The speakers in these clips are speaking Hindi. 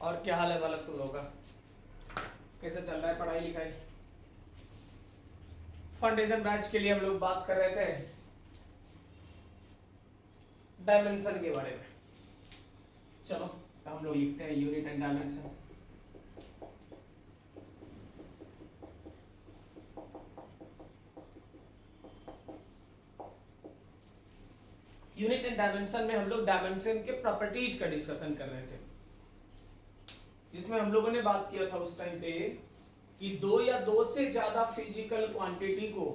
और क्या हाल है बालक तुम लोगों का? कैसे चल रहा है पढ़ाई लिखाई? फाउंडेशन बैच के लिए हम लोग बात कर रहे थे डायमेंशन के बारे में। चलो हम लोग लिखते हैं unit and dimension. Unit and dimension में हम लोग डायमेंशन के प्रॉपर्टीज का डिस्कशन कर रहे थे, जिसमें हम लोगों ने बात किया था उस टाइम पे कि दो या दो से ज्यादा फिजिकल क्वांटिटी को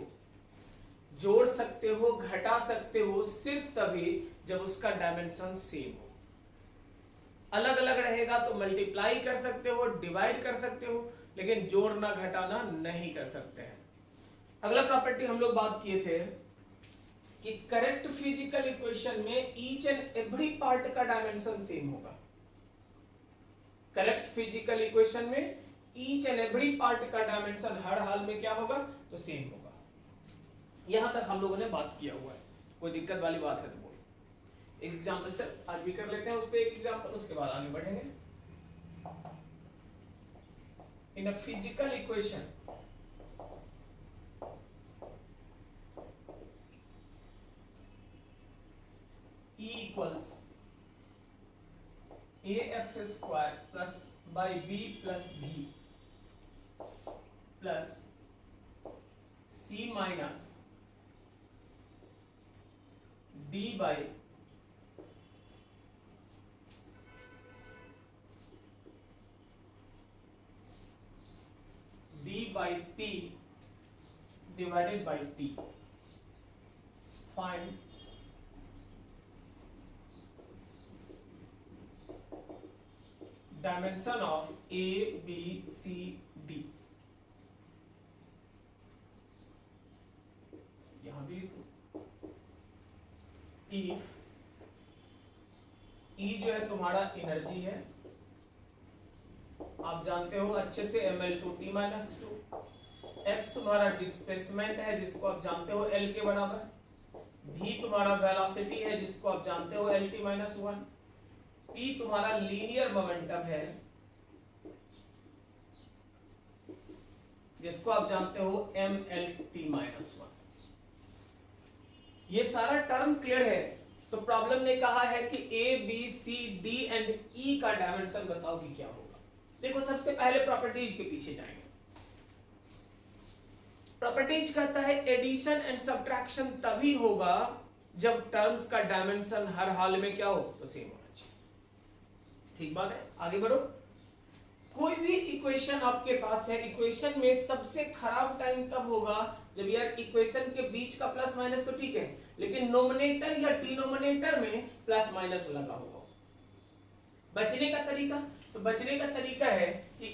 जोड़ सकते हो, घटा सकते हो सिर्फ तभी जब उसका डायमेंशन सेम हो। अलग अलग रहेगा तो मल्टीप्लाई कर सकते हो, डिवाइड कर सकते हो, लेकिन जोड़ना घटाना नहीं कर सकते हैं। अगला प्रॉपर्टी हम लोग बात किए थे कि करेक्ट फिजिकल इक्वेशन में ईच एंड एवरी पार्ट का डायमेंशन सेम होगा। करेक्ट फिजिकल इक्वेशन में ईच एंड एवरी पार्ट का डायमेंशन हर हाल में क्या होगा? तो सेम होगा। यहां तक हम लोगों ने बात किया हुआ है। कोई दिक्कत वाली बात है तो बोलो। एक एग्जांपल चल आज भी कर लेते हैं, उस पे एक एग्जांपल, उसके बाद आगे बढ़ेंगे। In a physical equation E equals ax square plus by b plus b plus c minus d by t divided by t. Find dimension of A, B, C, D. यहां भी if E जो है तुम्हारा एनर्जी है, आप जानते हो अच्छे से ml/t - 2। x तुम्हारा डिस्प्लेसमेंट है जिसको आप जानते हो l के बराबर। v तुम्हारा वेलोसिटी है जिसको आप जानते हो lt - 1। p तुम्हारा लीनियर मोमेंटम है जिसको आप जानते हो mlt - 1। ये सारा टर्म क्लियर है? तो प्रॉब्लम ने कहा है कि a b c d and e का डायमेंशन बताओ कि क्या होगा। देखो सबसे पहले प्रॉपर्टीज के पीछे जाएंगे। प्रॉपर्टीज कहता है एडिशन एंड सब्ट्रैक्शन तभी होगा जब टर्म्स का डायमेंशन हर हाल में क्या हो? तो सेम होना चाहिए। ठीक बात है, आगे बढ़ो। कोई भी इक्वेशन आपके पास है, इक्वेशन में सबसे खराब टाइम तब होगा जब यार इक्वेशन के बीच का प्लस माइनस तो ठीक है, लेकिन नोमिनेटर या डिनोमिनेटर में प्लस माइनस लगा होगा। बचने का तरीका, तो बचने का तरीका है कि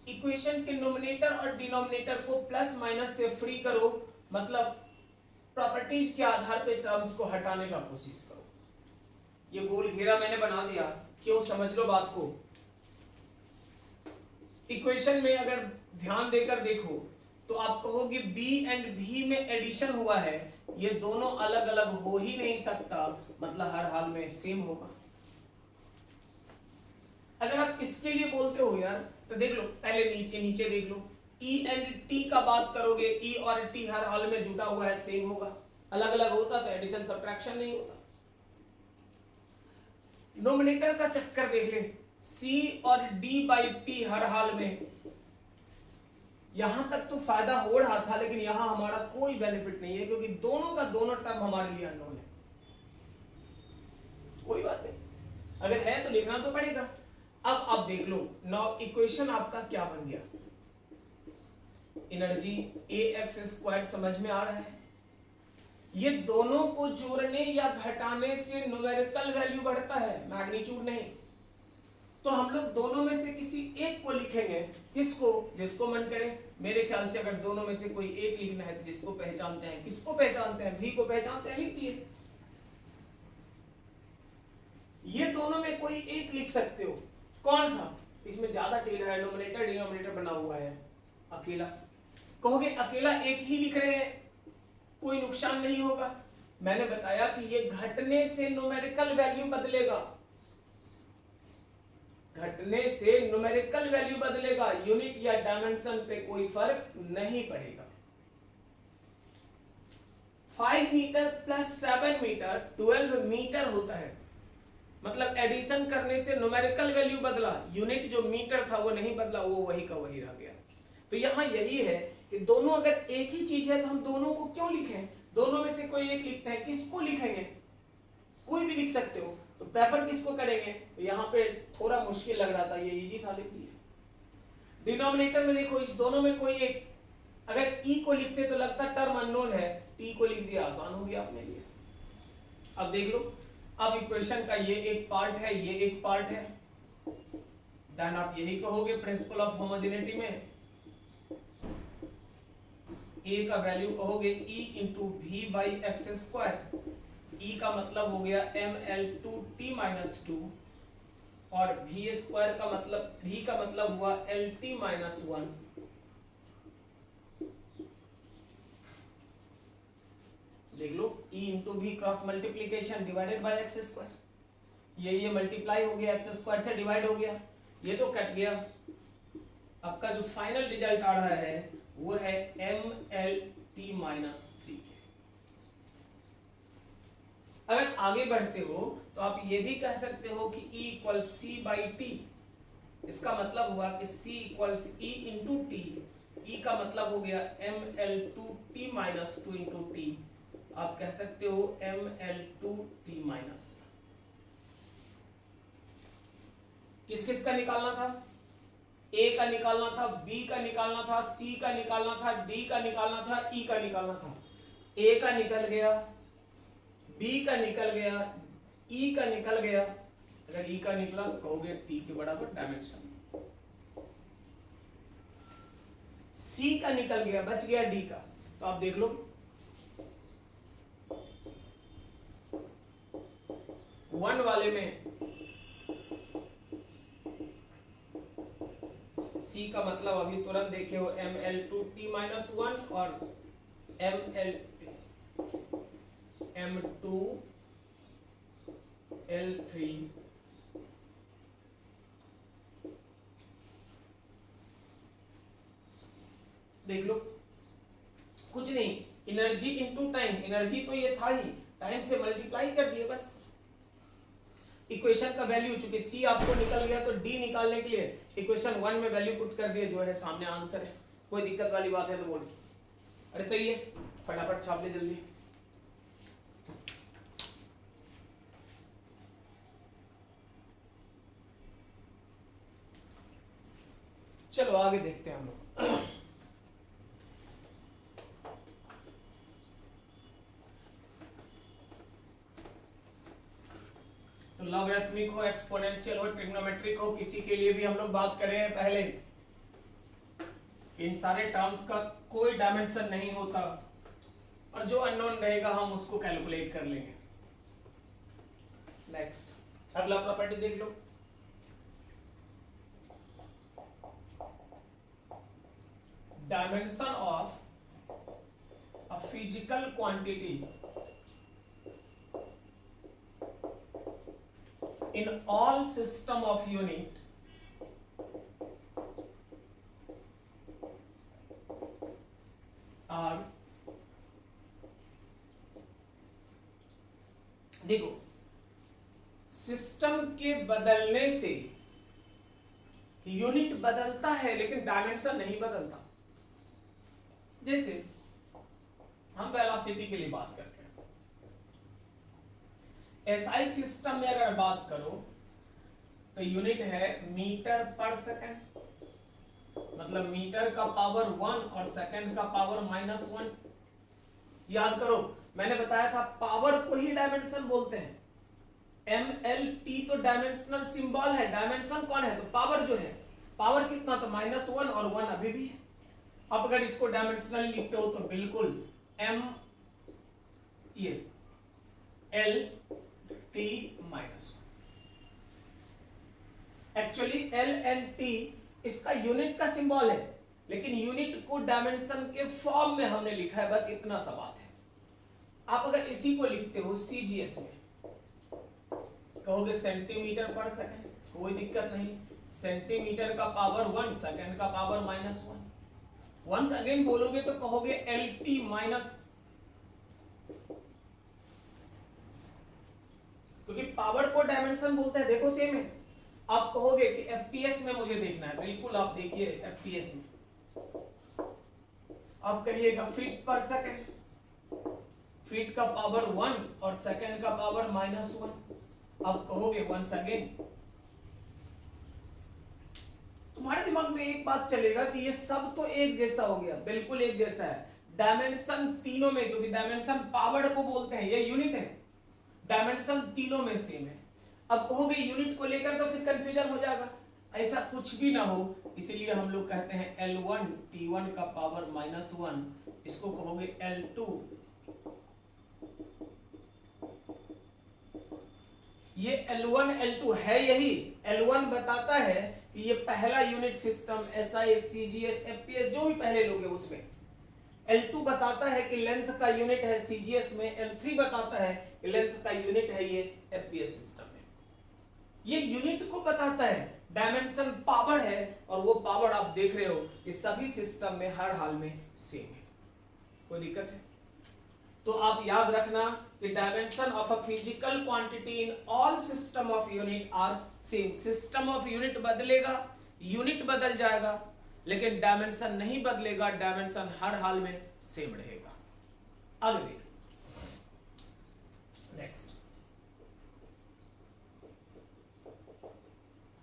इक्वेशन के नोमिनेटर और डिनोमिनेटर को प्लस माइनस से फ्री करो, मतलब प्रॉपर्टीज के आधार पे टर्म्स को हटाने का कोशिश करो। ये गोल घेरा मैंने बना दिया, क्यों? समझ लो बात को। इक्वेशन में अगर ध्यान देकर देखो तो आप कहोगे b एंड v में एडिशन हुआ है, ये दोनों अलग अलग हो ही नहीं सकता, मतलब हर हाल में सेम होगा। अगर आप इसके लिए बोलते हो यार तो देख लो, पहले नीचे नीचे देख लो, e एंड t का बात करोगे, e और t हर हाल में जुड़ा हुआ है, सेम होगा। अलग अलग होता तो एडिशन सब्ट्रैक्शन नहीं होता। नोमिनेटर का चक्कर देख ले, c और d बाई p हर हाल में, यहां तक तो फायदा हो रहा था, लेकिन यहां हमारा कोई बेनिफिट नहीं है क्योंकि दोनों का दोनों टर्म हमारे लिए अननोन है। कोई बात नहीं, अगर है तो लिखना तो पड़ेगा। अब आप देख लो, नाउ इक्वेशन आपका क्या बन गया? एनर्जी ax² समझ में आ रहा है? ये दोनों को जोड़ने या घटाने से न्यूमेरिकल वैल्यू बढ़ता है, मैग्नीट्यूड नहीं। तो हम लोग दोनों में से किसी एक को लिखेंगे। किसको? जिसको मन करे। मेरे ख्याल से अगर दोनों में से कोई एक लिखना है तो जिसको पहचानते हैं, किसको पहचानते हैं? v को पहचानते हैं, लिख दिए। ये दोनों में कोई एक लिख सकते हो। कौन सा? इसमें ज्यादा टेढ़ा है, नोमिनेटर डिनोमिनेटर बना हुआ है। अकेला कहोगे, अकेला एक ही लिख रहे हैं, कोई नुकसान नहीं होगा। मैंने बताया कि ये घटने से न्यूमेरिकल वैल्यू बदलेगा। घटने से न्यूमेरिकल वैल्यू बदलेगा, यूनिट या डायमेंशन पे कोई फर्क नहीं पड़ेगा। 5 मीटर प्लस 7 मीटर 12 मीटर होता है, मतलब एडिशन करने से न्यूमेरिकल वैल्यू बदला, यूनिट जो मीटर था वो नहीं बदला, वो वही का वही रह गया। तो यहां यही है कि दोनों अगर एक ही चीज है तो हम दोनों को क्यों लिखें, दोनों में से कोई एक लिखते हैं, किसको लिखेंगे, कोई भी लिख सकते हो, तो प्रेफर किसको करेंगे। तो यहाँ पे थोड़ा मुश्किल लग रहा था, ये इजी था, लिख दिया। डिनोमिनेटर में देखो इस दोनों में कोई एक, अगर ई को लिखते तो लगता टर्म अननोन है, टी को लिख दिया, आसान हो गया अपने लिए। अब देख लो, अब इक्वेशन का ये एक पार्ट है, ये एक पार्ट है, देन आप यही कहोगे प्रिंसिपल ऑफ होमोजेनिटी में ए का वैल्यू कहोगे E into V by X square, E का मतलब हो गया ml2t माइनस 2 और वी स्क्वायर का मतलब, वी का मतलब हुआ lt माइनस 1। देख लो e into we cross multiplication divided by x square, ये मल्टीप्लाई हो गया, एक्स स्क्वायर से डिवाइड हो गया, ये तो कट गया। आपका जो फाइनल रिजल्ट आ रहा है वो है mlt माइनस 3। अगर आगे बढ़ते हो तो आप ये भी कह सकते हो कि E equal C by T, इसका मतलब हुआ कि C equals E into T, E का मतलब हो गया ml2t माइनस 2 इंटू टी, आप कह सकते हो ml2t माइनस। किस किस का निकालना था, A का निकालना था, B का निकालना था, C का निकालना था, D का निकालना था, E का निकालना था। A का निकल गया, B का निकल गया, E का निकल गया, अगर E का निकला तो कहोगे T के बराबर डायमेंशन। C का निकल गया, बच गया D का, तो आप देख लो वन वाले में C का मतलब अभी तुरंत देखे हो ml2t माइनस 1 और m2l3 देख लो, कुछ नहीं, एनर्जी इनटू टाइम, एनर्जी तो ये था ही, टाइम से मल्टीप्लाई कर दिए बस। इक्वेशन का वैल्यू चूंकि C आपको निकल गया तो D निकालने के लिए इक्वेशन 1 में वैल्यू पुट कर दिए, जो है सामने आंसर है। कोई दिक्कत वाली बात है तो बोल, अरे सही है, फटाफट छाप ले जल्दी। चलो आगे देखते हैं हम लोग। तो लॉगरिथमिक हो, एक्सपोनेंशियल हो, ट्रिग्नोमेट्रिक हो, किसी के लिए भी हम लोग बात करें पहले, इन सारे टर्म्स का कोई डायमेंशन नहीं होता और जो अननोन रहेगा हम उसको कैलकुलेट कर लेंगे। नेक्स्ट अगला प्रॉपर्टी देख लो, dimension of a physical quantity in all system of unit are, देखो सिस्टम के बदलने से यूनिट बदलता है लेकिन डायमेंशन नहीं बदलता। जैसे हम वेलोसिटी के लिए बात करते हैं, एसआई सिस्टम में अगर बात करो तो यूनिट है मीटर पर सेकंड, मतलब मीटर का पावर 1 और सेकंड का पावर -1। याद करो मैंने बताया था पावर को ही डायमेंशन बोलते हैं, mlt तो डायमेंशनल सिंबल है, डायमेंशन कौन है तो पावर जो है, पावर कितना तो -1 और 1 अभी भी है। अब अगर इसको डायमेंशनल लिखते हो तो बिल्कुल m ये l t minus 1। Actually L and T इसका यूनिट का सिंबल है, लेकिन यूनिट को डायमेंशन के फॉर्म में हमने लिखा है, बस इतना सा बात है। आप अगर इसी को लिखते हो सीजीएस में कहोगे सेंटीमीटर पर सेकंड, कोई दिक्कत नहीं। सेंटीमीटर का पावर 1, सेकंड का पावर -1। वंस अगेन बोलोगे तो कहोगे LT माइनस, क्योंकि पावर को डायमेंशन बोलते हैं। देखो सेम है। आप कहोगे कि FPS में मुझे देखना है, बिल्कुल आप देखिए FPS में, आप कहिएगा फीट पर सेकंड, फीट का पावर 1 और सेकंड का पावर -1। आप कहोगे वंस अगेन, तुम्हारे दिमाग में एक बात चलेगा कि ये सब तो एक जैसा हो गया, बिल्कुल एक जैसा है। डायमेंशन तीनों में, क्योंकि डायमेंशन पावर को बोलते हैं, ये यूनिट है, डायमेंशन तीनों में सेम है। अब कहोगे यूनिट को लेकर तो फिर कंफ्यूजन हो जाएगा, ऐसा कुछ भी ना हो, इसलिए हम लोग कहते हैं L1 T1 का पावर -1, इसको कहोगे L2, ये L1 L2 है। यही L1 बताता है कि ये पहला unit system, SI CGS FPS जो भी पहले लोग हैं उसमें। L2 बताता है कि लेंथ का यूनिट है CGS में, L3 बताता है कि लेंथ का यूनिट है ये FPS सिस्टम में। ये यूनिट को बताता है, डायमेंशन पावर है, और वो पावर आप देख रहे हो कि सभी सिस्टम में हर हाल में सेम है। कोई दिक्कत है? तो आप याद रखना कि dimension of a physical quantity in all system of unit are same. System of unit बदलेगा, यूनिट बदल जाएगा, लेकिन डायमेंशन नहीं बदलेगा, डायमेंशन हर हाल में सेम रहेगा। आगे देखिए next,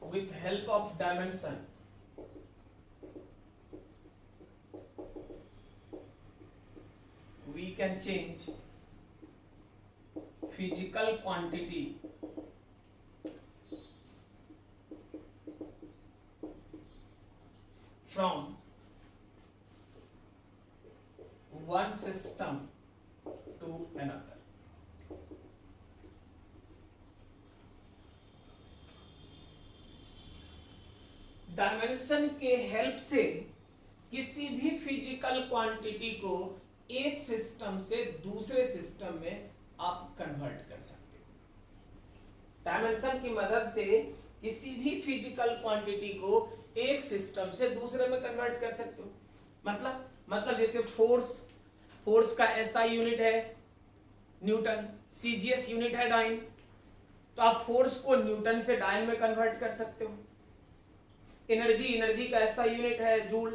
with help of dimension we can change physical quantity from one system to another। Dimension के हेल्प से किसी भी फिजिकल क्वांटिटी को एक सिस्टम से दूसरे सिस्टम में आप कन्वर्ट कर सकते हो। डायमेंशन की मदद से किसी भी फिजिकल क्वांटिटी को एक सिस्टम से दूसरे में कन्वर्ट कर सकते हो। मतलब जैसे फोर्स का SI यूनिट है न्यूटन, CGS यूनिट है डाइन, तो आप फोर्स को न्यूटन से डाइन में कन्वर्ट कर सकते हो। एनर्जी का SI यूनिट है जूल,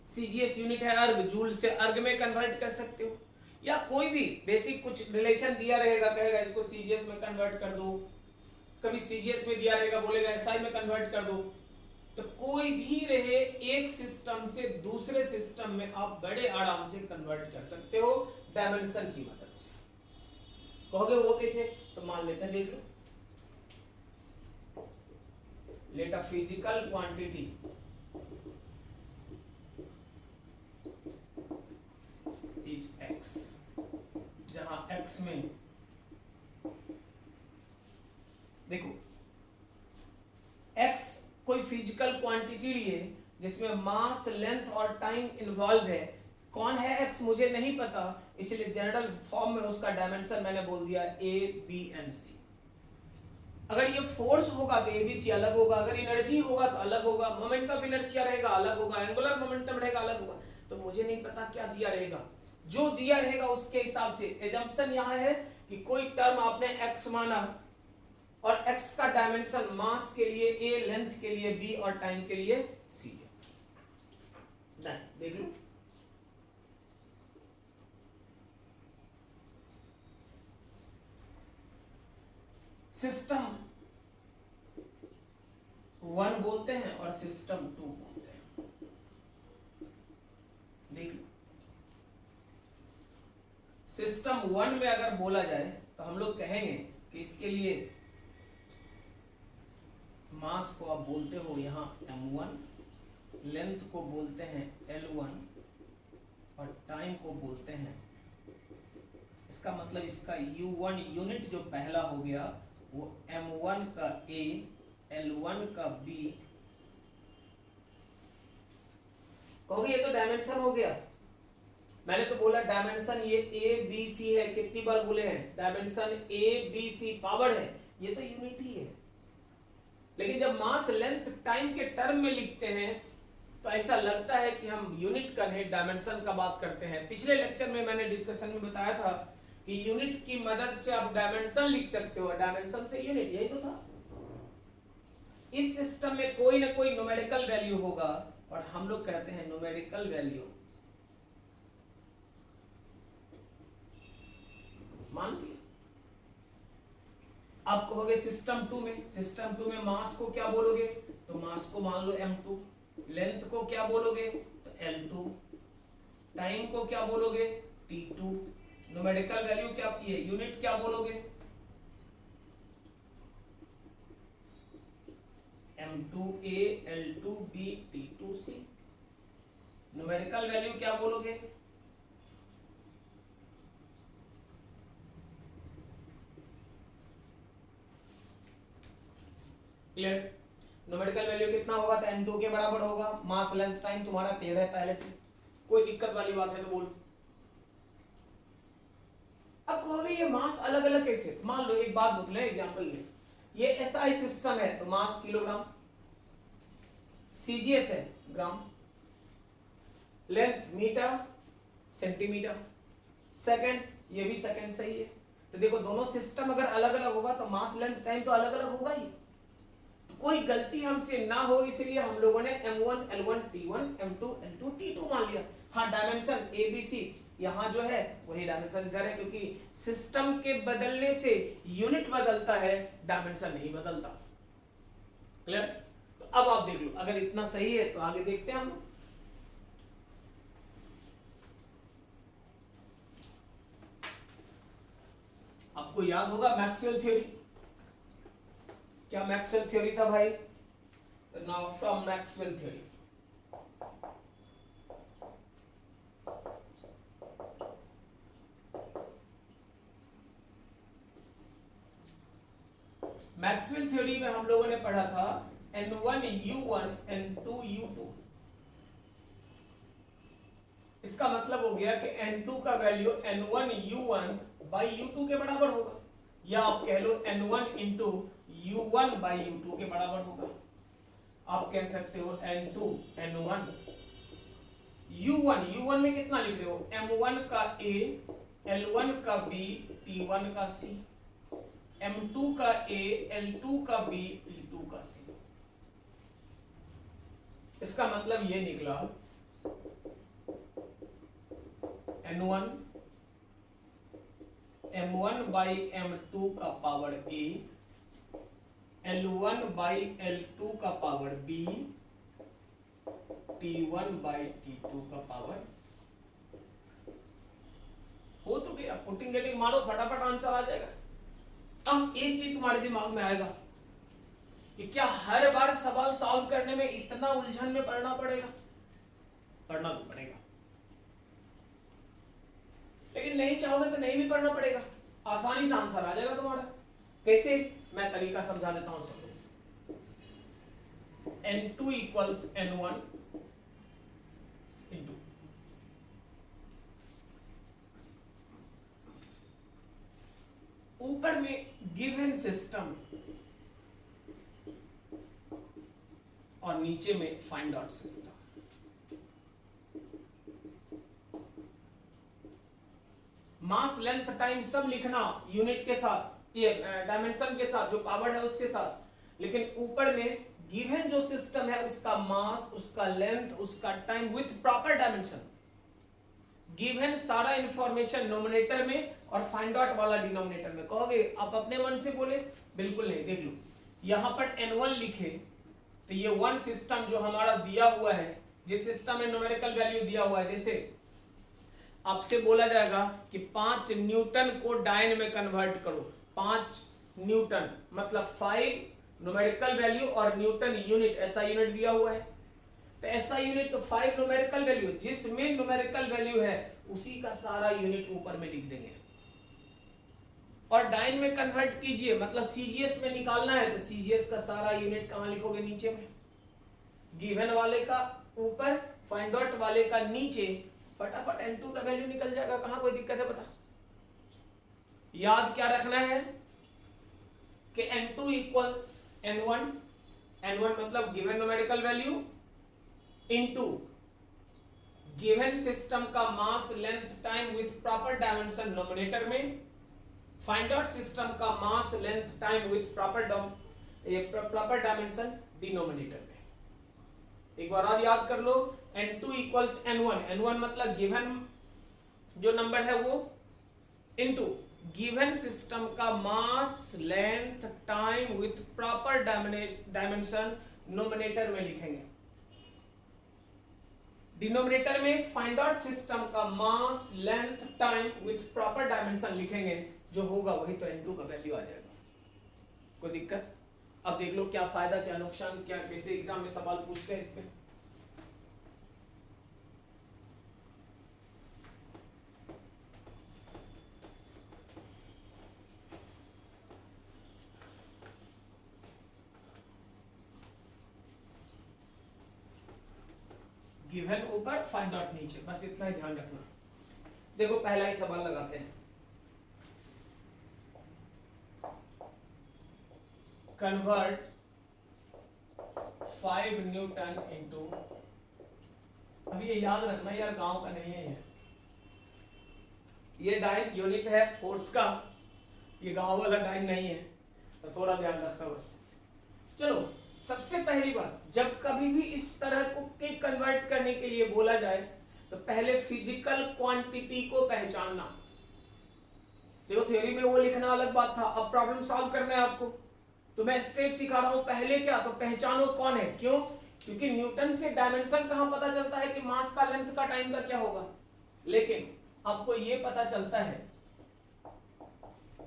CGS यूनिट है अर्ग, जूल से अर्ग में कन्वर्ट कर सकते हो। या कोई भी बेसिक कुछ रिलेशन दिया रहेगा, कहेगा इसको CGS में कन्वर्ट कर दो, कभी CGS में दिया रहेगा बोलेगा SI में कन्वर्ट कर दो। तो कोई भी रहे एक सिस्टम से दूसरे सिस्टम में आप बड़े आराम से कन्वर्ट कर सकते हो डायमेंशन की मदद से। कहोगे वो कैसे? तो मान लेते हैं, देख लो, let a physical quantity is x, जहां x में देखो x कोई फिजिकल क्वांटिटी लिए जिसमें मास, लेंथ और टाइम इन्वॉल्व है। कौन है x मुझे नहीं पता, इसलिए जनरल फॉर्म में उसका डायमेंशन मैंने बोल दिया A, B and C। अगर ये फोर्स होगा तो ABC अलग होगा, अगर एनर्जी होगा तो अलग होगा, मोमेंट ऑफ इनर्शिया रहेगा अलग होगा, एंगुलर मोमेंटम रहेगा अलग होगा। तो मुझे नहीं पता क्या दिया रहेगा, जो दिया रहेगा उसके हिसाब से। एजम्पशन यहां है कि कोई टर्म आपने x माना और x का डायमेंशन मास के लिए A, लेंथ के लिए B और टाइम के लिए C है। देख लो, सिस्टम 1 बोलते हैं और सिस्टम 2 बोलते हैं। देख लो, सिस्टम 1 में अगर बोला जाए तो हम लोग कहेंगे कि इसके लिए मास को आप बोलते हो यहां M1, लेंथ को बोलते हैं L1 और टाइम को बोलते हैं, इसका मतलब इसका U1 यूनिट जो पहला हो गया वो M1 का A, L1 का B। कहोगे ये तो डायमेंशन हो गया, मैंने तो बोला डायमेंशन ये ABC है, कितनी बार बोले हैं डायमेंशन ABC पावर है, ये तो यूनिट ही है। लेकिन जब मास लेंथ टाइम के टर्म में लिखते हैं तो ऐसा लगता है कि हम यूनिट का नहीं डायमेंशन का बात करते हैं। पिछले लेक्चर में मैंने डिस्कशन में बताया था कि यूनिट की मदद से आप डायमेंशन लिख सकते हो, डायमेंशन से यूनिट, यही तो था। इस सिस्टम में कोई ना कोई न्यूमेरिकल वैल्यू होगा और हम लोग कहते हैं न्यूमेरिकल वैल्यू। मान लिया। आप कहोगे सिस्टम 2 में, सिस्टम 2 में मास को क्या बोलोगे, तो मास को मान लो m2, लेंथ को क्या बोलोगे तो L2, टाइम को क्या बोलोगे T2, न्यूमेरिकल वैल्यू क्या, ये यूनिट क्या बोलोगे M2A L2B T2C, numerical value क्या बोलोगे क्लियर। न्यूमेरिकल वैल्यू कितना होगा तो n2 के बराबर होगा। मास लेंथ टाइम तुम्हारा क्लियर है पहले से, कोई दिक्कत वाली बात है तो बोल। अब कहोगे ये मास अलग अलग कैसे, मान लो एक बात बतले एग्जांपल में, ये SI सिस्टम है तो मास किलोग्राम, CGS है ग्राम, लेंथ मीटर सेंटीमीटर, सेकंड ये भी सेकंड सही है। तो देखो दोनों सिस्टम अगर अलग अलग होगा तो मास लेंथ टाइम तो अलग अलग होगा ही। कोई गलती हमसे ना हो इसलिए हम लोगों ने M1 L1 T1 M2 L2 T2 मान लिया। हाँ डायमेंशन ABC यहाँ जो है वही डायमेंशन इधर है, क्योंकि सिस्टम के बदलने से यूनिट बदलता है, डायमेंशन नहीं बदलता। क्लियर। तो अब आप देख लो, अगर इतना सही है तो आगे देखते हैं हम। आपको याद होगा मैक्सवेल थ्योरी, क्या मैक्सवेल थ्योरी था भाई, now from Maxwell theory, Maxwell theory में हम लोगों ने पढ़ा था N1 U1 N2 U2। इसका मतलब हो गया कि N2 का value N1 U1 by U2 के बराबर होगा, या आप कह लो N1 into U1 by U2 के बराबर होगा। आप कह सकते हो N2 N1 U1 में कितना लिख रहे हो, M1 का A L1 का B T1 का C, M2 का A L2 का B T2 का C। इसका मतलब ये निकला N1 M1 by M2 का power A L1 by L2 का power B T1 by T2 का पावर। हो तो गया, पुटिंग गेटिंग मारो फटाफट आंसर आ जाएगा। अब एक चीज तुम्हारे दिमाग में आएगा कि क्या हर बार सवाल सॉल्व करने में इतना उलझन में पढ़ना पड़ेगा, पढ़ना तो पड़ेगा, लेकिन नहीं चाहोगे तो नहीं भी पढ़ना पड़ेगा, आसानी से आंसर आ जाएगा तुम्हारा। कैसे, मैं तरीका समझा देता हूं सबको। N2 इक्वल्स N1 इंटू ऊपर में गिवन सिस्टम और नीचे में फाइंड आउट सिस्टम। मास लेंथ टाइम सब लिखना यूनिट के साथ, ये डायमेंशन के साथ, जो पावर है उसके साथ, लेकिन ऊपर में गिवन जो सिस्टम है उसका मास, उसका लेंथ, उसका time with proper dimension. Given सारा इंफॉर्मेशन नोमिनेटर में और फाइंड आउट वाला डिनोमिनेटर में। कहोगे आप अपने मन से बोले, बिल्कुल नहीं। देख लो यहां पर N1 लिखे तो ये वन सिस्टम जो हमारा दिया हुआ है, जिस सिस्टम में न्यूमेरिकल वैल्यू दिया हुआ है, जैसे आपसे बोला जाएगा कि 5 न्यूटन को डायन में कन्वर्ट करो, 5 न्यूटन मतलब 5 न्यूमेरिकल वैल्यू और न्यूटन यूनिट, ऐसा यूनिट दिया हुआ है। तो ऐसा यूनिट तो 5 न्यूमेरिकल वैल्यू, जिसमें न्यूमेरिकल वैल्यू है उसी का सारा यूनिट ऊपर में लिख देंगे। और डायन में कन्वर्ट कीजिए मतलब सीजीएस में निकालना है तो सीजीएस का सारा यूनिट कहां लिखोगे, नीचे में। गिवन वाले का ऊपर, फाइंड आउट वाले का नीचे, फटाफट N2 का वैल्यू निकल जाएगा। कहां कोई दिक्कत है बता। याद क्या रखना है कि N2 इक्वल्स N1 N1 मतलब given numerical value into given system का mass length time with proper dimension nominator में, फाइंड आउट सिस्टम का mass length time with proper dimension denominator में। एक बार और याद कर लो, N2 इक्वल्स N1, N1 मतलब गिवन जो नंबर है वो इनटू गिवन सिस्टम का mass length time with proper dimension nominator में लिखेंगे, डिनोमिनेटर में फाइंड आउट सिस्टम का mass length time with proper dimension लिखेंगे, जो होगा वही तो N2 का वैल्यू आ जाएगा। कोई दिक्कत? अब देख लो क्या फायदा क्या नुकसान, क्या कैसे एग्जाम में सवाल पूछते हैं इस पे। गिवन ऊपर फाइंड आउट नीचे, बस इतना ही ध्यान रखना। देखो पहला ही सवाल लगाते हैं, कन्वर्ट 5 न्यूटन इनटू, अब ये याद रखना यार गांव का नहीं है ये डाइन यूनिट है फोर्स का, ये गांव वाला डाइन नहीं है, तो थोड़ा ध्यान रखना बस। चलो सबसे पहली बात, जब कभी भी इस तरह को के कन्वर्ट करने के लिए बोला जाए तो पहले फिजिकल क्वांटिटी को पहचानना। देखो थ्योरी में वो लिखना अलग बात था, अब प्रॉब्लम सॉल्व करना है आपको, तो मैं स्टेप सिखा रहा हूं। पहले क्या, तो पहचानो कौन है, क्यों? क्योंकि न्यूटन से डायमेंशन कहां पता चलता है कि मास का लेंथ का टाइम का क्या होगा, लेकिन आपको ये पता चलता है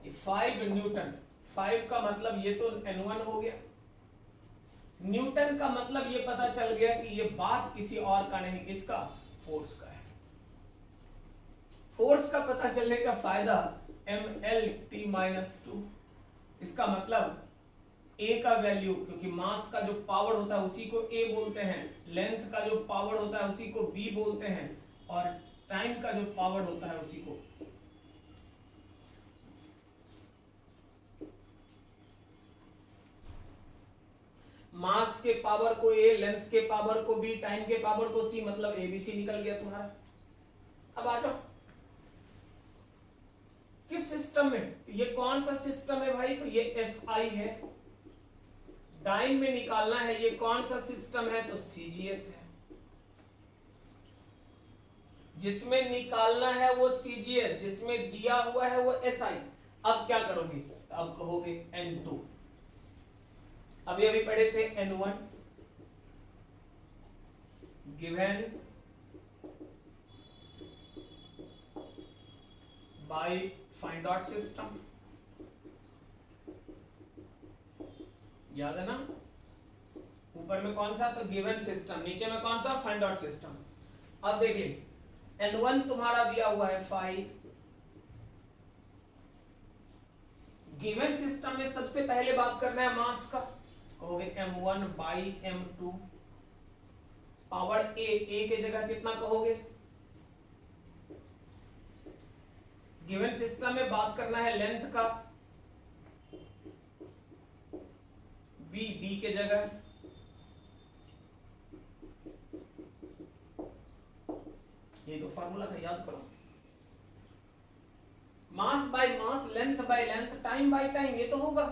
कि 5 न्यूटन, 5 का मतलब ये तो N1 हो गया, न्यूटन का मतलब ये पता चल गया कि ये बात किसी और का नहीं, किसका? फोर्स का है। फोर्स का पता चलने का फायदा mLT-2, इसका मतलब A का वैल्यू, क्योंकि मास का जो पावर होता है उसी को A बोलते हैं, लेंथ का जो पावर होता है उसी को B बोलते हैं, और टाइम का जो पावर होता है उसी को मास के पावर को A, लेंथ के पावर को B, टाइम के पावर को C, मतलब ABC निकल गया तुम्हारा। अब आ जाओ किस सिस्टम में, ये कौन सा सिस्टम है भाई, तो ये SI है। डाइन में निकालना है ये कौन सा सिस्टम है, तो CGS है। जिसमें निकालना है वो CGS, जिसमें दिया हुआ है वो SI। अब क्या करोगे, अब कहोगे N2। अभी अभी पढ़े थे N1 given by find out system, याद है ना? ऊपर में कौन सा, तो गिवन सिस्टम, नीचे में कौन सा, फाइंड आउट सिस्टम। अब देख ले, N1 तुम्हारा दिया हुआ है 5, गिवन सिस्टम में सबसे पहले बात करना है मास का, कहोगे M1 by M2, power A के जगह कितना कहोगे? गिवन सिस्टम में बात करना है लेंथ का, B के जगह, ये तो फॉर्मूला था, याद करो। Mass by mass, length by length, time by time, ये तो होगा।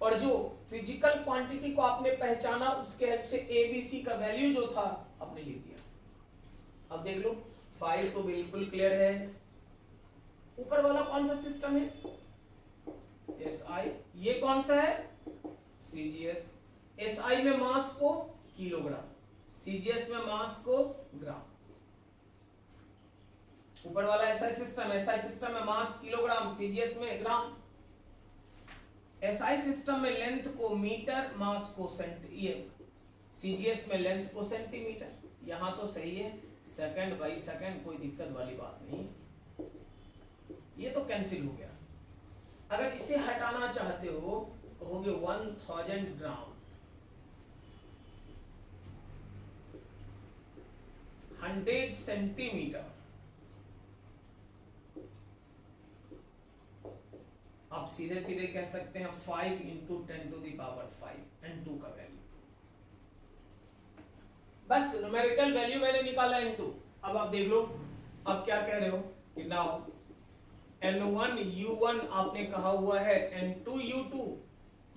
और जो फिजिकल क्वांटिटी को आपने पहचाना उसके हेल्प से ABC का वैल्यू जो था आपने लिख दिया। अब देख लो 5 तो बिल्कुल क्लियर है। ऊपर वाला कौन सा सिस्टम है, SI, ये कौन सा है, CGS। SI में मास को किलोग्राम, CGS में मास को ग्राम। ऊपर वाला SI सिस्टम में मास किलोग्राम, CGS में ग्राम। SI सिस्टम में लेंथ को मीटर, मास को CGS में लेंथ को सेंटीमीटर। यहां तो सही है, सेकंड बाई सेकंड, कोई दिक्कत वाली बात नहीं, ये तो कैंसिल हो गया। अगर इसे हटाना चाहते हो कहोगे 1000 ग्राम, 100 सेंटीमीटर, आप सीधे सीधे कह सकते हैं 5 इंटू 10⁵ n2 का वैल्यू। बस न्यूमेरिकल वैल्यू मैंने निकाला n2। अब आप देख लो, अब क्या कह रहे हो कि नाउ n1 u1 आपने कहा हुआ है n2 u2,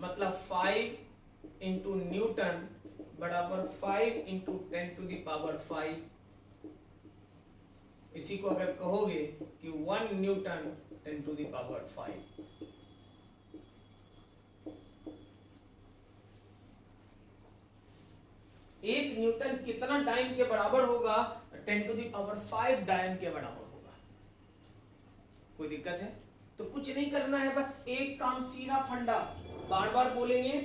मतलब 5 इंटू न्यूटन बराबर 5 इंटू 10⁵। इसी को अगर कहोगे कि 1 न्यूटन 10⁵। एक न्यूटन कितना डाइन के बराबर होगा? 10⁵ डाइन के बराबर होगा। कोई दिक्कत है? तो कुछ नहीं करना है, बस एक काम सीधा फंडा, बार बार बोलेंगे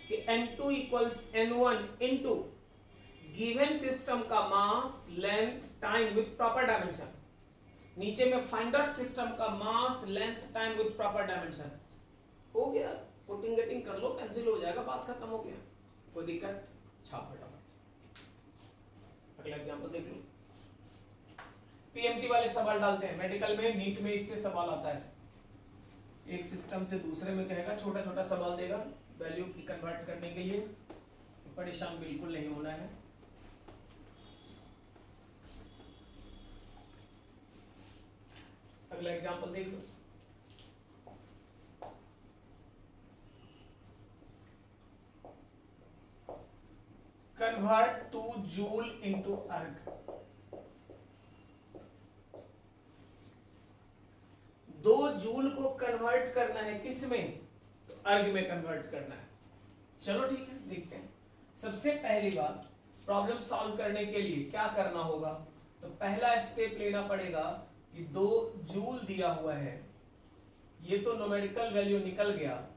कि n2 equals n1 into given system का mass length time with proper dimension. नीचे में फाइंड आउट सिस्टम का mass length time with proper dimension. हो गया, पुटिंग गेटिंग कर लो, कैंसिल हो जाएगा, बात खत्म हो गया। कोई दिक्कत? छाप फटाफट। अगला एग्जांपल देख लो। पीएमटी वाले सवाल डालते हैं मेडिकल में, नीट में इससे सवाल आता है। एक सिस्टम से दूसरे में कहेगा, छोटा छोटा सवाल देगा वैल्यू की कन्वर्ट करने के लिए। परेशान बिल्कुल नहीं होना है। अगला एग्जांपल देख लो। कन्वर्ट 2 जूल इंटू अर्ग। 2 जूल को कन्वर्ट करना है किस में? तो अर्ग में कन्वर्ट करना है। चलो ठीक है, देखते हैं। सबसे पहली बात, प्रॉब्लम सॉल्व करने के लिए क्या करना होगा? तो पहला स्टेप लेना पड़ेगा कि 2 जूल दिया हुआ है, ये तो न्यूमेरिकल वैल्यू निकल गया,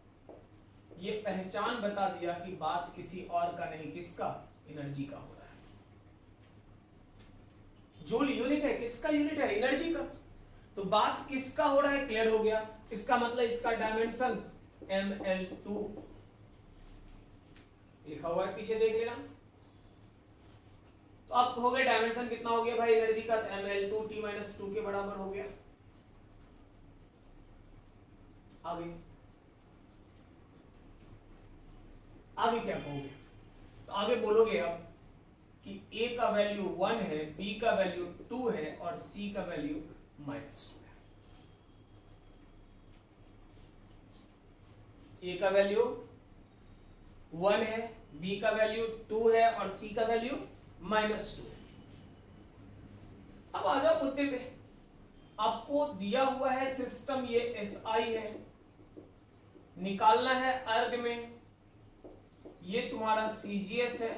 ये पहचान बता दिया कि बात किसी और का नहीं, किसका? एनर्जी का हो रहा है। जूल यूनिट है, किसका यूनिट है? एनर्जी का। तो बात किसका हो रहा है? क्लियर हो गया। इसका मतलब इसका डायमेंशन ml2 लिखा हुआ है, पीछे देख लेना। तो आप कहोगे डायमेंशन कितना हो गया भाई एनर्जी का? तो ml2 t-2 के बराबर हो गया। आगे आगे क्या कहोगे? तो आगे बोलोगे आप कि A का वैल्यू 1 है, B का वैल्यू 2 है और C का वैल्यू -2 है। A का वैल्यू 1 है, B का वैल्यू 2 है और C का वैल्यू -2 है। अब आ जाओ मुद्दे पे। आपको दिया हुआ है सिस्टम, ये SI है, निकालना है अर्ग में, ये तुम्हारा CGS है।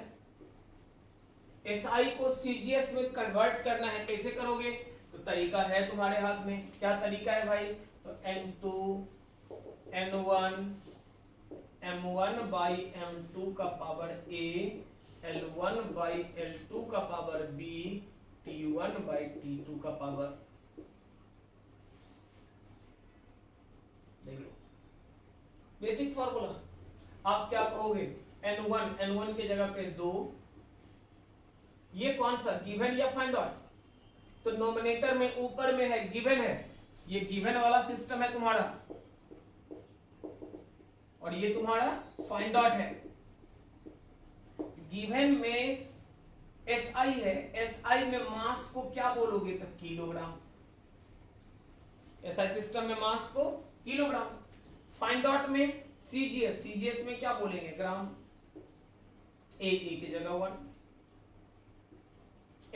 SI को CGS में कन्वर्ट करना है, कैसे करोगे? तो तरीका है तुम्हारे हाथ में। क्या तरीका है भाई? तो N2 N1 M1 by M2 का power A, L1 by L2 का power B, T1 by T2 का पावर। देख लो बेसिक फॉर्मूला। आप क्या कहोगे? N1 के जगह पे 2, ये कौन सा? गिवन या फाइंड आउट? तो नोमिनेटर में ऊपर में है गिवन है, ये गिवन वाला सिस्टम है तुम्हारा, और ये तुम्हारा फाइंड आउट है। गिवन में SI है, SI में मास को क्या बोलोगे? तो किलोग्राम। SI सिस्टम में मास को किलोग्राम। फाइंड आउट में CGS में क्या बोलेंगे? ग्राम। A की जगह 1।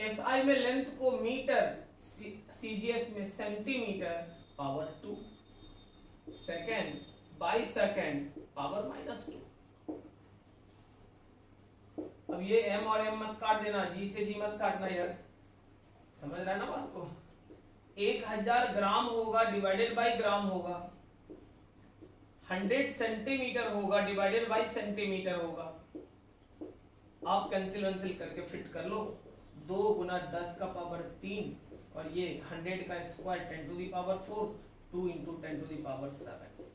SI में लेंथ को मीटर, CGS में centimetre, power 2। Second by second, power -2। अब ये M और M मत काट देना, G से G मत काटना यार, समझ रहा है ना बात को? 1000 ग्राम होगा डिवाइडेड बाई ग्राम होगा, 100 सेंटीमीटर होगा डिवाइडेड बाई सेंटीमीटर होगा। आप कैंसिल वैंसिल करके फिट कर लो। 2 गुना 10 का पावर 3 और ये 100 का स्क्वायर 10⁴, 2 इंटू 10⁻⁷।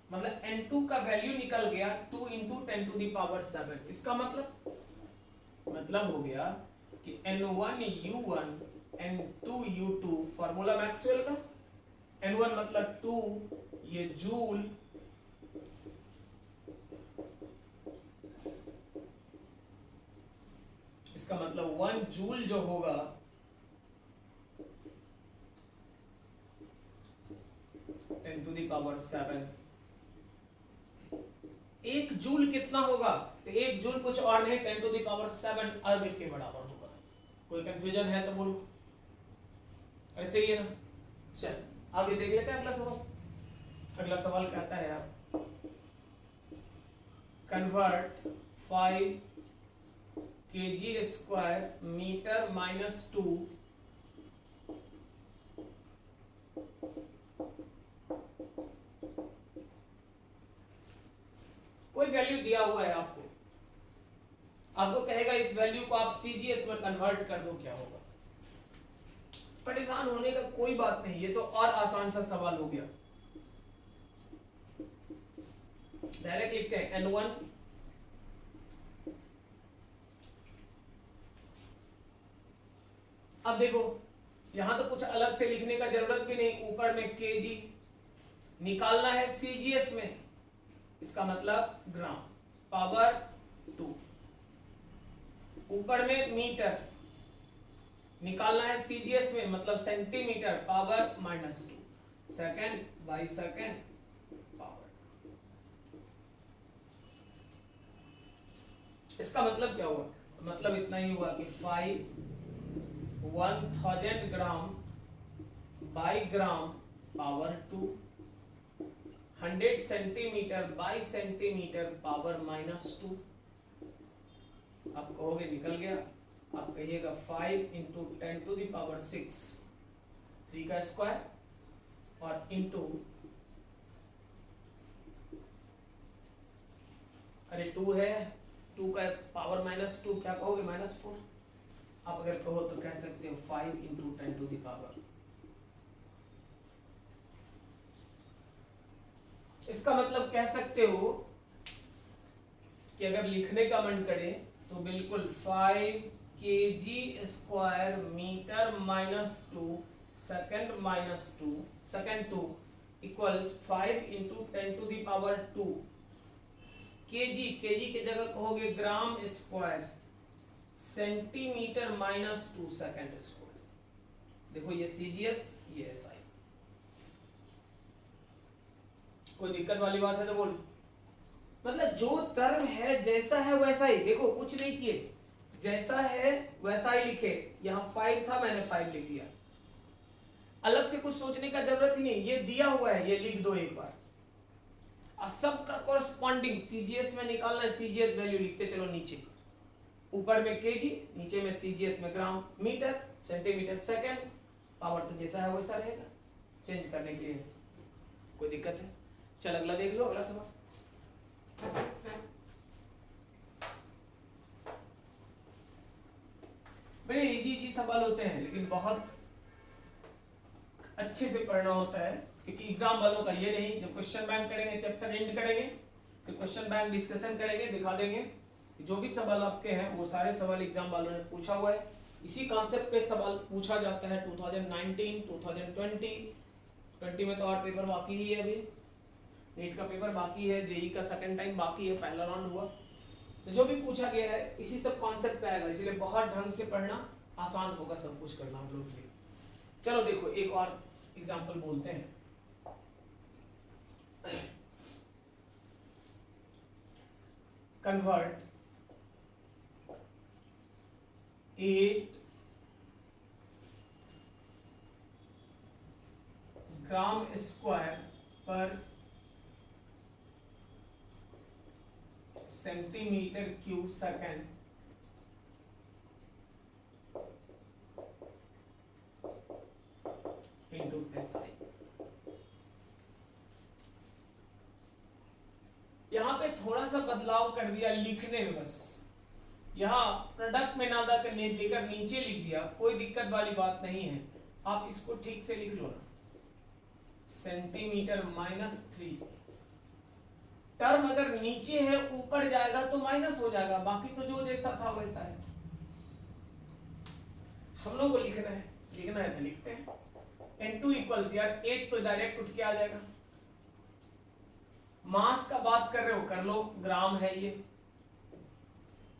मतलब N2 का वैल्यू निकल गया 2 इंटू 10⁻⁷। इसका मतलब हो गया कि N1 U1 N2 U2, formula Maxwell का। N1 मतलब 2 ये जूल इसका मतलब 1 जूल जो होगा 10⁻⁷। 1 जूल कितना होगा? तो 1 जूल कुछ और नहीं 10⁻⁷ अर्ग के बराबर होगा। कोई कंफ्यूजन है तो बोलो। ऐसे ही है ना। चल आगे देख लेते हैं अगला सवाल। अगला सवाल कहता है आप कन्वर्ट 5 kg² मीटर -2 कोई वैल्यू दिया हुआ है आपको कहेगा इस वैल्यू को आप सीजीएस में कन्वर्ट कर दो, क्या होगा? परेशान होने का कोई बात नहीं, ये तो और आसान सा सवाल हो गया। डायरेक्ट लिखते हैं N1 अब देखो यहां तो कुछ अलग से लिखने का जरूरत भी नहीं, ऊपर में केजी निकालना है सीजीएस में, इसका मतलब ग्राम पावर 2, ऊपर में मीटर निकालना है सीजीएस में मतलब centimetre power -2, second by second power. इसका मतलब क्या हुआ? मतलब इतना ही हुआ कि 5 1000 gram by gram power 2, 100 centimetre by centimetre power -2। आप कहोगे निकल गया, आप कहिएगा 5 × 10⁻⁶ 3 का स्क्वायर और इंटू अरे 2 है, 2 का पावर -2 क्या कहोगे? -4। आप अगर कहो तो कह सकते हो 5 × 10⁻। इसका मतलब कह सकते हो कि अगर लिखने का मन करे तो बिल्कुल 5 kg² metre -2 second 2 equals 5 × 10⁻²। KG के जगह कहोगे ग्राम स्क्वायर, सेंटीमीटर -2 सेकंड स्क्वायर। देखो ये सीजीएस ये एसआई। कोई दिक्कत वाली बात है तो बोल। मतलब जो टर्म है जैसा है वैसा ही, देखो कुछ नहीं किए, जैसा है वैसा ही लिखे। यहां 5 था मैंने 5 लिख दिया, अलग से कुछ सोचने का जरूरत ही नहीं, ये दिया हुआ है ये लिख दो एक बार। और सबका कॉरस्पॉन्डिंग सीजीएस में निकालना है, सीजीएस वैल्यू लिखते चलो नीचे, ऊपर में केजी नीचे में सीजीएस में gram metre centimetre second, power तो जैसा है वैसा रहेगा, चेंज करने के लिए कोई दिक्कत है? चल अगला देख लो, अगला सवाल। बड़े इजी सवाल होते हैं लेकिन बहुत अच्छे से पढ़ना होता है, क्योंकि एग्जाम वालों का ये नहीं, जब क्वेश्चन बैंक करेंगे चैप्टर एंड करेंगे फिर क्वेश्चन बैंक डिस्कशन करेंगे, दिखा देंगे जो भी सवाल आपके हैं वो सारे सवाल एग्जाम वालों ने पूछा हुआ है। इसी कॉन्सेप्ट पे सवाल पूछा जाता है 2019 2020 में तो और पेपर बाकी ही है, अभी नीट का पेपर बाकी है, जेई का सेकंड टाइम बाकी है, पहला राउंड हुआ। तो जो भी पूछा गया है इसी सब कॉन्सेप्ट पे आएगा, इसलिए बहुत ढंग से पढ़ना, आसान होगा सब कुछ करना आप लोग के लिए। चलो देखो एक और एग्जांपल बोलते हैं। कन्वर्ट 8 ग्राम स्क्वायर पर centimetre cube second into SI. यहां पे थोड़ा सा बदलाव कर दिया लिखने में, बस यहां प्रोडक्ट में नादा करने देकर नीचे लिख दिया, कोई दिक्कत वाली बात नहीं है, आप इसको ठीक से लिख लो ना, सेंटीमीटर -3। टर्म अगर नीचे है ऊपर जाएगा तो माइनस हो जाएगा, बाकी तो जो जैसा था वैसा है। हम लोग को लिखना है तो लिखते हैं। N2 इक्वल्स यार 8 तो डायरेक्ट उठ के आ जाएगा, मास का बात कर रहे हो कर लो, ग्राम है ये।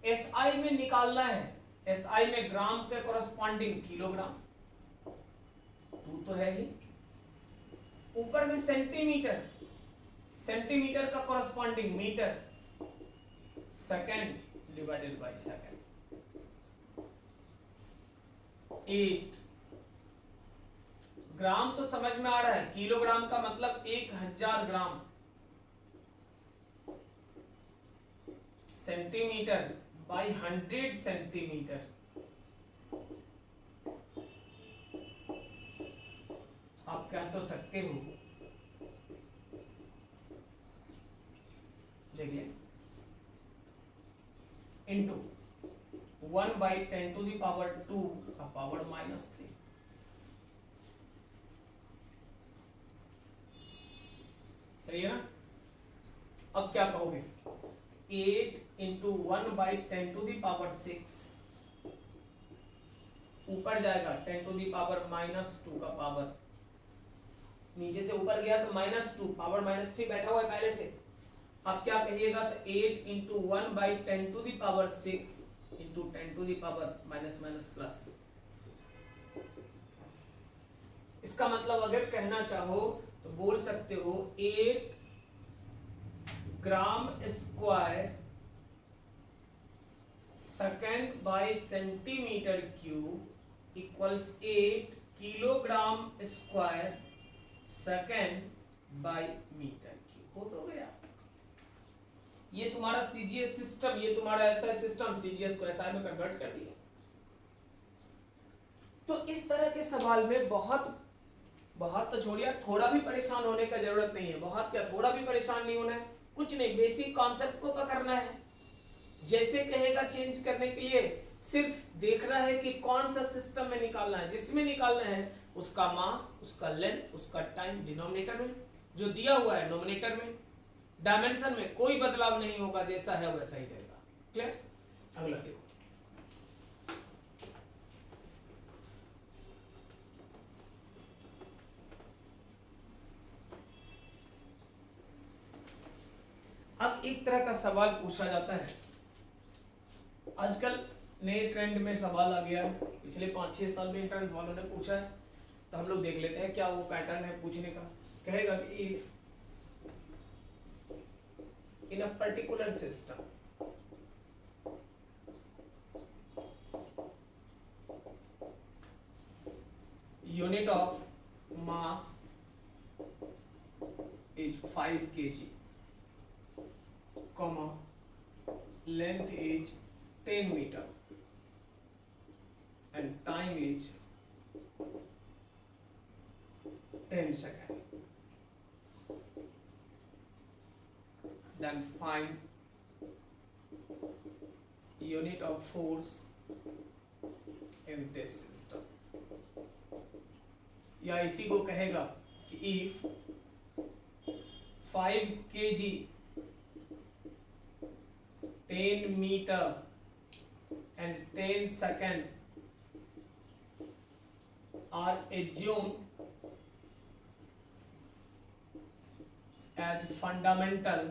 एसआई में निकालना है, एसआई में ग्राम के कॉरस्पॉन्डिंग किलोग्राम, 2 तो है ही। ऊपर में सेंटीमीटर, सेंटीमीटर का corresponding metre, second divided by second. 8 gram तो समझ में आ रहा है, किलोग्राम का मतलब 1000 ग्राम। सेंटीमीटर बाय 100 सेंटीमीटर, आप कह तो सकते हो, देख ले, इंटू 1/10⁻², का पावर -3। सही है ना? अब क्या कहोगे, 8 × 1/10⁻6, ऊपर जाएगा 10⁻⁻² का पावर, नीचे से ऊपर गया तो -2, पावर -3 बैठा हुआ है पहले से। अब क्या कहिएगा, तो 8 × 1/10⁻6 × 10⁻⁻+। इसका मतलब अगर कहना चाहो तो बोल सकते हो 8 gram square second by centimetre cube equals 8 kilogram square second by metre cube. हो तो गया। ये तुम्हारा सीजीएस सिस्टम, ये तुम्हारा एसआई सिस्टम, सीजीएस को एसआई में कन्वर्ट कर दिया। तो इस तरह के सवाल में बहुत तो छोड़िए, थोड़ा भी परेशान होने का जरूरत नहीं है। बहुत क्या, थोड़ा भी परेशान नहीं होना है, कुछ नहीं, बेसिक कॉन्सेप्ट को पकड़ना है। जैसे कहेगा चेंज करने के लिए, सिर्फ देखना है कि कौन सा सिस्टम में निकालना है। जिसमें निकालना है उसका मास, उसका लेंथ, उसका टाइम डिनोमिनेटर में, जो दिया हुआ है नोमिनेटर में, डायमेंशन में कोई बदलाव नहीं होगा, जैसा है वैसा ही रहेगा। क्लियर? अगला देखो, अब एक तरह का सवाल पूछा जाता है, आजकल नए ट्रेंड में सवाल आ गया, पिछले 5-6 साल में एंट्रेंस वालों ने पूछा है, तो हम लोग देख लेते हैं क्या वो पैटर्न है पूछने का। कहेगा कि if in a particular system unit of mass is 5 kg, comma length is 10 meter and time is 10 seconds, then find unit of force in this system। या इसी को कहेगा कि if 5 kg 10 meter and 10 second are assumed as fundamental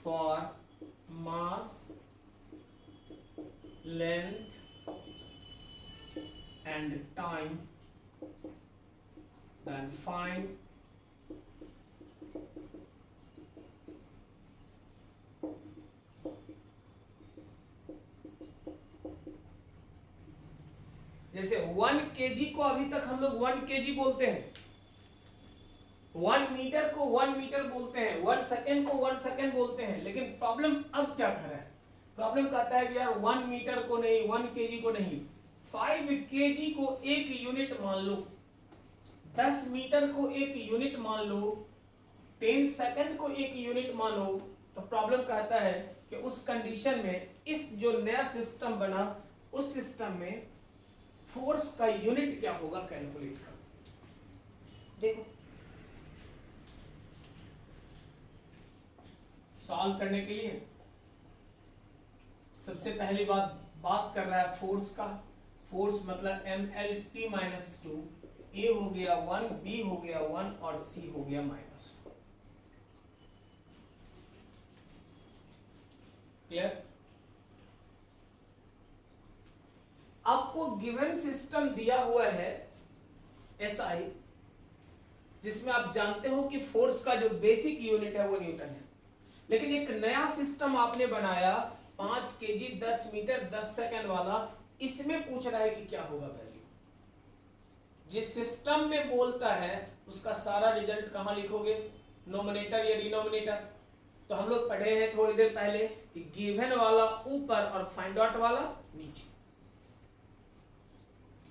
for mass, length and time, then find जैसे 1 kg को अभी तक हम लोग 1 kg बोलते हैं, 1 मीटर को 1 मीटर बोलते हैं, 1 सेकेंड को 1 सेकेंड बोलते हैं। लेकिन प्रॉब्लम अब क्या कर रहा है, प्रॉब्लम कहता है कि यार 1 मीटर को नहीं, 1 kg को नहीं, 5 kg को एक यूनिट मान लो, 10 मीटर को एक यूनिट मान लो, 10 सेकंड को एक यूनिट मानो। तो प्रॉब्लम कहता है कि उस कंडीशन में इस जो नया सिस्टम बना, उस सिस्टम में फोर्स का यूनिट क्या होगा कैलकुलेट कर। देखो सॉल्व करने के लिए सबसे पहली बात कर रहा है फोर्स का। फोर्स मतलब mlt - 2 ए हो गया 1, बी हो गया 1 और सी हो गया -2। क्लियर? आपको गिवन सिस्टम दिया हुआ है एसआई, जिसमें आप जानते हो कि फोर्स का जो बेसिक यूनिट है वो न्यूटन है, लेकिन एक नया सिस्टम आपने बनाया 5 केजी 10 मीटर 10 सेकंड वाला, इसमें पूछ रहा है कि क्या होगा वैल्यू। जिस सिस्टम में बोलता है उसका सारा रिजल्ट कहां लिखोगे, नोमिनेटर या डिनोमिनेटर। तो हम लोग पढ़े हैं थोड़ी देर पहले कि गिवन वाला ऊपर और फाइंड आउट वाला नीचे।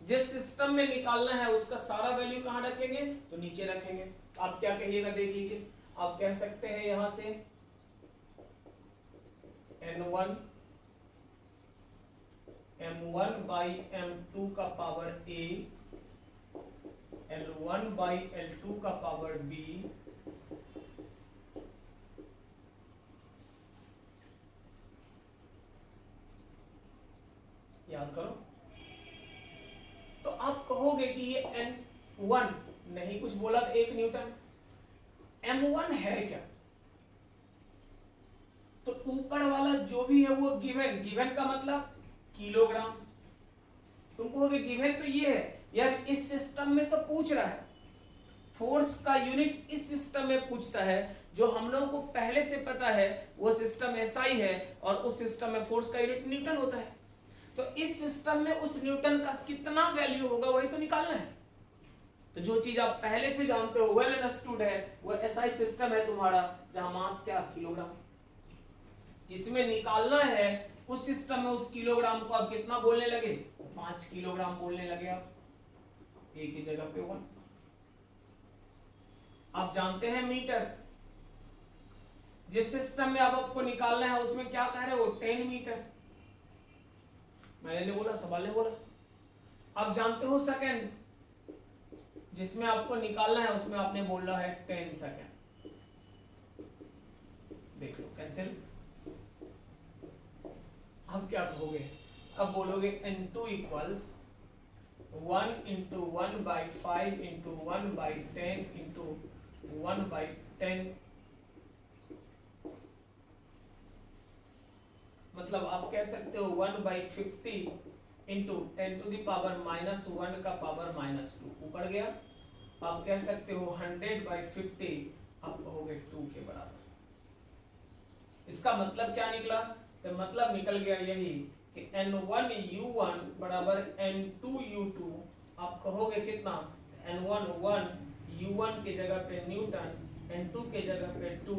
जिस सिस्टम में निकालना है उसका सारा वैल्यू कहां रखेंगे, तो नीचे रखेंगे। आप क्या कहिएगा देख लीजिए। आप कह सकते हैं यहां से n1 m1 बाई m2 का power a, l1 by l2 का पावर b, याद करो। तो आप कहोगे कि ये n1 नहीं कुछ बोला था 1 न्यूटन, m1 है क्या? तो ऊपर वाला जो भी है वो गिवन, गिवन का मतलब किलोग्राम। तुम कहोगे गिवन तो ये है यार, इस सिस्टम में तो पूछ रहा है, फोर्स का यूनिट इस सिस्टम में पूछता है। जो हम लोगों को पहले से पता है वो सिस्टम एसआई है और उस सिस्टम में फोर्स का यूनिट न्यूटन होता है। तो इस सिस्टम में उस न्यूटन का कितना वैल्यू होगा वही तो निकालना है। तो जो चीज आप पहले से जानते हो, वेल अंडरस्टूड है, वो एसआई सिस्टम है तुम्हारा, जहां मास क्या, किलोग्राम। जिसमें निकालना है उस सिस्टम में उस किलोग्राम को आप कितना बोलने लगे, 5 किलोग्राम बोलने लगे आप, एक ही जगह पे 1। आप जानते हैं मीटर, जिस सिस्टम में आप आपको निकालना है उसमें क्या कह रहे हो, 10 मीटर। मैंने नहीं बोला, सवाल ने बोला। आप जानते हो सेकंड, जिसमें आपको निकालना है उसमें आपने बोला है 10 सेकंड। देख लो कैंसिल। अब क्या कहोगे, अब बोलोगे n2 equals 1 into 1/5 into 1/10 into 1/10। मतलब आप कह सकते हो 1/50 इंटू 10 टू द पावर -1 का पावर -2 ऊपर गया। आप कह सकते हो 100/50, आप कहोगे 2 के बराबर। इसका मतलब क्या निकला, तो मतलब निकल गया यही कि n1u1 बराबर n2u2। आप कहोगे कितना, n1 1, u1 के जगह पे न्यूटन, n2 के जगह पे 2।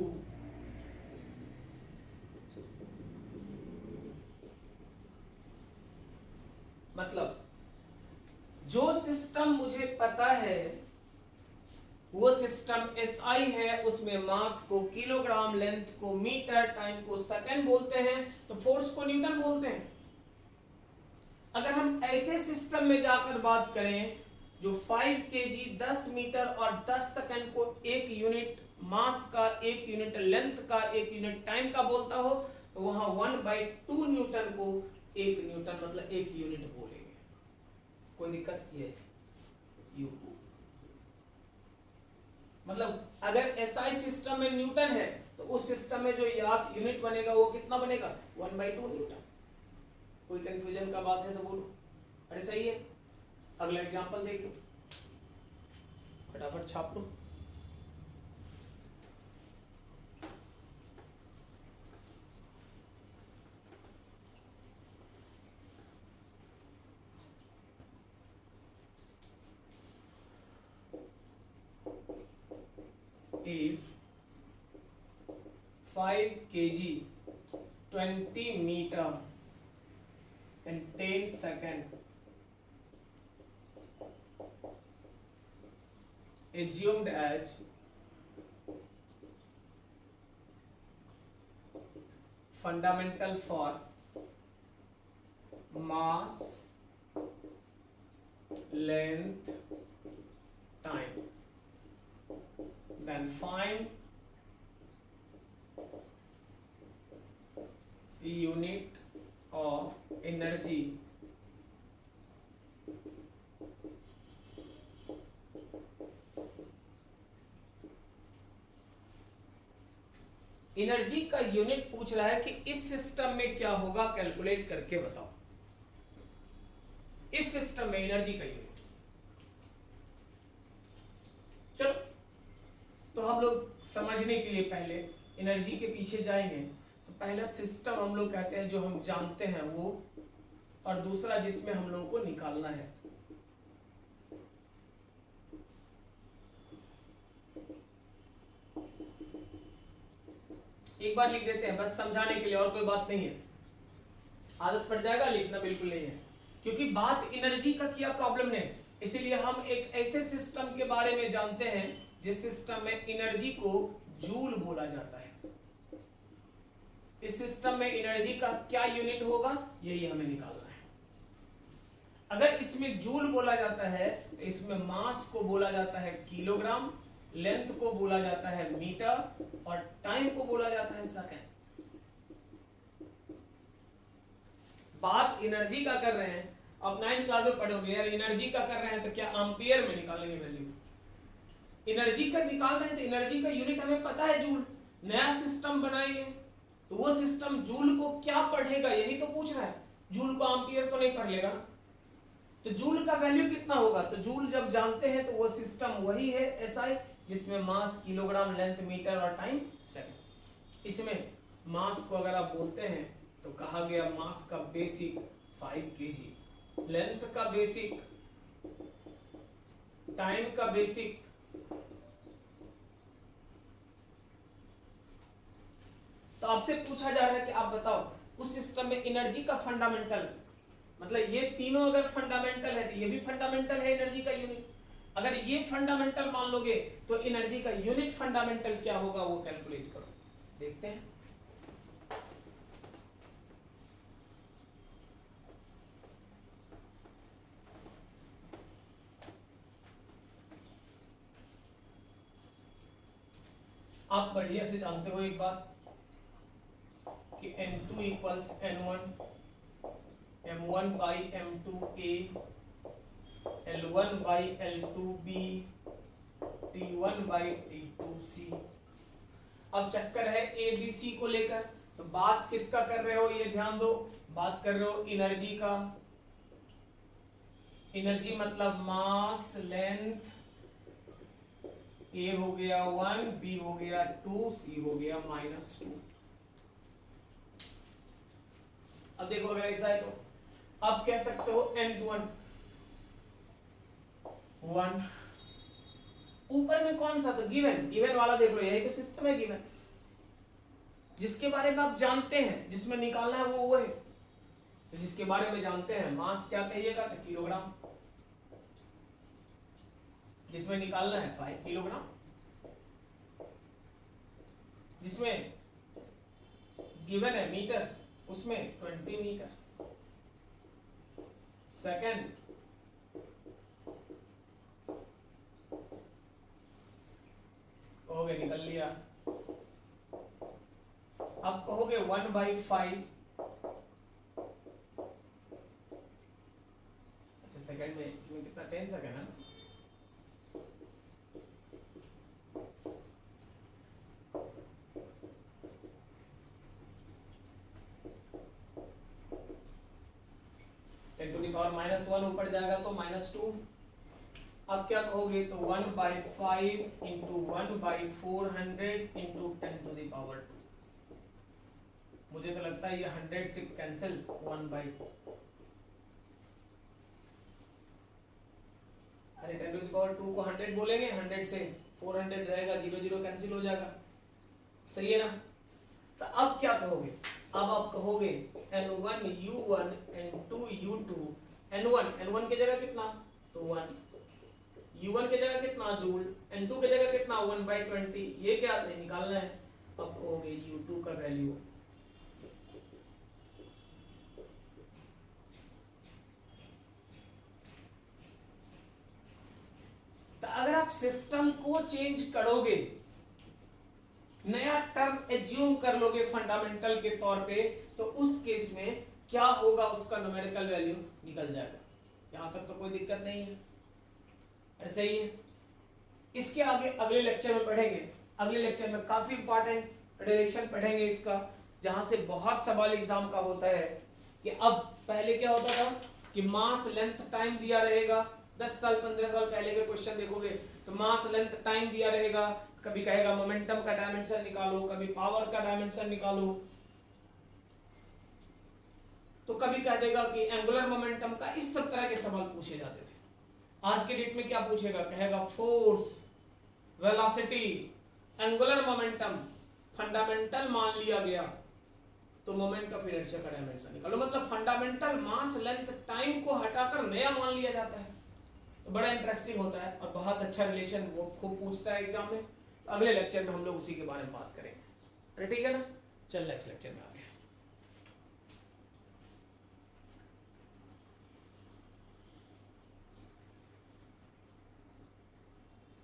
मतलब जो सिस्टम मुझे पता है वो सिस्टम एसआई है, उसमें मास को किलोग्राम, लेंथ को मीटर, टाइम को सेकंड बोलते हैं, तो फोर्स को न्यूटन बोलते हैं। अगर हम ऐसे सिस्टम में जाकर बात करें जो 5 केजी 10 मीटर और 10 सेकंड को एक यूनिट मास का, एक यूनिट लेंथ का, एक यूनिट टाइम का बोलता हो, तो वहां 1/2 न्यूटन को 1 न्यूटन मतलब 1 यूनिट बोलेंगे। कोई दिक्कत ये यू, मतलब अगर एसआई सिस्टम में न्यूटन है तो उस सिस्टम में जो याद यूनिट बनेगा वो कितना बनेगा, 1/2 न्यूटन। कोई कंफ्यूजन का बात है तो बोलो। अरे सही है, अगला एग्जांपल देख लो, फटाफट छाप लो। If 5 kg 20 meter in 10 seconds assumed as fundamental for mass, length, time, then find the unit of energy energy का यूनिट पूछ रहा है कि इस सिस्टम में क्या होगा, कैलकुलेट करके बताओ। इस सिस्टम में एनर्जी का यूनिट। चलो तो हम लोग समझने के लिए पहले एनर्जी के पीछे जाएंगे। तो पहला सिस्टम हम लोग कहते हैं जो हम जानते हैं वो, और दूसरा जिसमें हम लोगों को निकालना है। एक बार लिख देते हैं बस समझाने के लिए, और कोई बात नहीं है। आदत पड़ जाएगा, लिखना बिल्कुल नहीं है, क्योंकि बात एनर्जी का किया प्रॉब्लम नहीं। इसीलिए हम एक ऐसे सिस्टम के बारे में जानते हैं जिस सिस्टम में एनर्जी को जूल बोला जाता है। इस सिस्टम में एनर्जी का क्या यूनिट होगा, यही हमें निकालना है। अगर इसमें जूल बोला जाता है तो इसमें मास को बोला जाता है किलोग्राम, लेंथ को बोला जाता है मीटर, और टाइम को बोला जाता है सेकंड। बात एनर्जी का कर रहे हैं, अब 9th क्लास में पढ़ोगे यार, एनर्जी का कर रहे हैं तो क्या एम्पियर में निकालेंगे वैल्यू। एनर्जी का निकाल रहे हैं तो एनर्जी का यूनिट हमें पता है जूल। नया सिस्टम बनाएंगे तो वो सिस्टम जूल को क्या पढ़ेगा, यही तो पूछ रहा है। जूल को एम्पियर तो नहीं पढ़ लेगा ना। तो जूल का वैल्यू कितना होगा, तो जूल जब जानते हैं तो वो सिस्टम वही है एसआई, जिसमें मास किलोग्राम, लेंथ मीटर और टाइम सेकंड। इसमें मास को अगर आप बोलते हैं तो कहा गया मास का बेसिक 5 kg, लेंथ का बेसिक, टाइम का बेसिक, तो आपसे पूछा जा रहा है कि आप बताओ उस सिस्टम में एनर्जी का फंडामेंटल, मतलब ये तीनों अगर फंडामेंटल है तो ये भी फंडामेंटल है एनर्जी का यूनिट। अगर ये फंडामेंटल मान लोगे तो एनर्जी का यूनिट फंडामेंटल क्या होगा वो कैलकुलेट करो, देखते हैं। आप बढ़िया से जानते हो एक बात कि N2 equals N1 M1 by M2A, L1 by L2B, T1 by T2C। अब चक्कर है ABC को लेकर, तो बात किसका कर रहे हो ये ध्यान दो, बात कर रहे हो एनर्जी का। एनर्जी मतलब मास, लेंथ, A हो गया 1, B हो गया 2, C हो गया -2। अब देखो अगर ऐसा है तो अब कह सकते हो N21 1। ऊपर में कौन सा, तो गिवन वाला देख लो, यही तो सिस्टम है गिवन, जिसके बारे में आप जानते हैं, जिसमें निकालना है वो है। तो जिसके बारे में जानते हैं, मास क्या कहिएगा तो किलोग्राम, जिसमें निकालना है 5 किलोग्राम, जिसमें गिवन है मीटर, उसमें 20 मीटर। सेकंड कहोगे निकल लिया। अब कहोगे 1/5, अच्छा सेकंड में इसमें कितना 10 सेकंड है ना, -1 ऊपर जाएगा तो -2। अब क्या कहोगे तो 1/5 इंटू 1/400 इंटू 10⁻²। मुझे तो लगता है ये 100 से कैंसिल 1/, अरे 10⁻² को 100 बोलेंगे, 100 से 400 रहेगा, 0 0 कैंसिल हो जाएगा, सही है ना। तो अब क्या कहोगे, अब आप कहोगे N1 U1 N2 U2, N1 की जगह कितना तो 1, U1 की जगह कितना जूल, N2 की जगह कितना 1/20, ये क्या निकालना है। अब कहोगे U2 का वैल्यू, तो अगर आप सिस्टम को चेंज करोगे, नया टर्म एज्यूम कर लोगे फंडामेंटल के तौर पे, तो उस केस में क्या होगा, उसका न्यूमेरिकल वैल्यू निकल जाएगा। यहां तक तो कोई दिक्कत नहीं है, अरे सही है। इसके आगे अगले लेक्चर में पढ़ेंगे। अगले लेक्चर में काफी इंपॉर्टेंट रिलेशन पढ़ेंगे इसका, जहां से बहुत सवाल एग्जाम का होता है कि अब पहले क्या होता था कि मास लेंथ टाइम दिया रहेगा, 10 साल 15 साल पहले के क्वेश्चन देखोगे तो मास लेंथ टाइम दिया रहेगा, कभी कहेगा मोमेंटम का डायमेंशन निकालो, कभी पावर का डायमेंशन निकालो, तो कभी कह देगा कि एंगुलर मोमेंटम का, इस सब तरह के सवाल पूछे जाते थे। आज के डेट में क्या पूछेगा, कहेगा force, velocity, angular momentum fundamental मान लिया गया तो मोमेंट ऑफ इनर्शिया का डायमेंशन निकालो, मतलब फंडामेंटल मास लेंथ टाइम को हटाकर नया मान लिया जाता है। तो बड़ा इंटरेस्टिंग होता है और बहुत अच्छा रिलेशन वो खूब पूछता है एग्जाम में। अगले लेक्चर में हम लोग उसी के बारे में बात करेंगे। ठीक है ना, चल नेक्स्ट लेक्चर में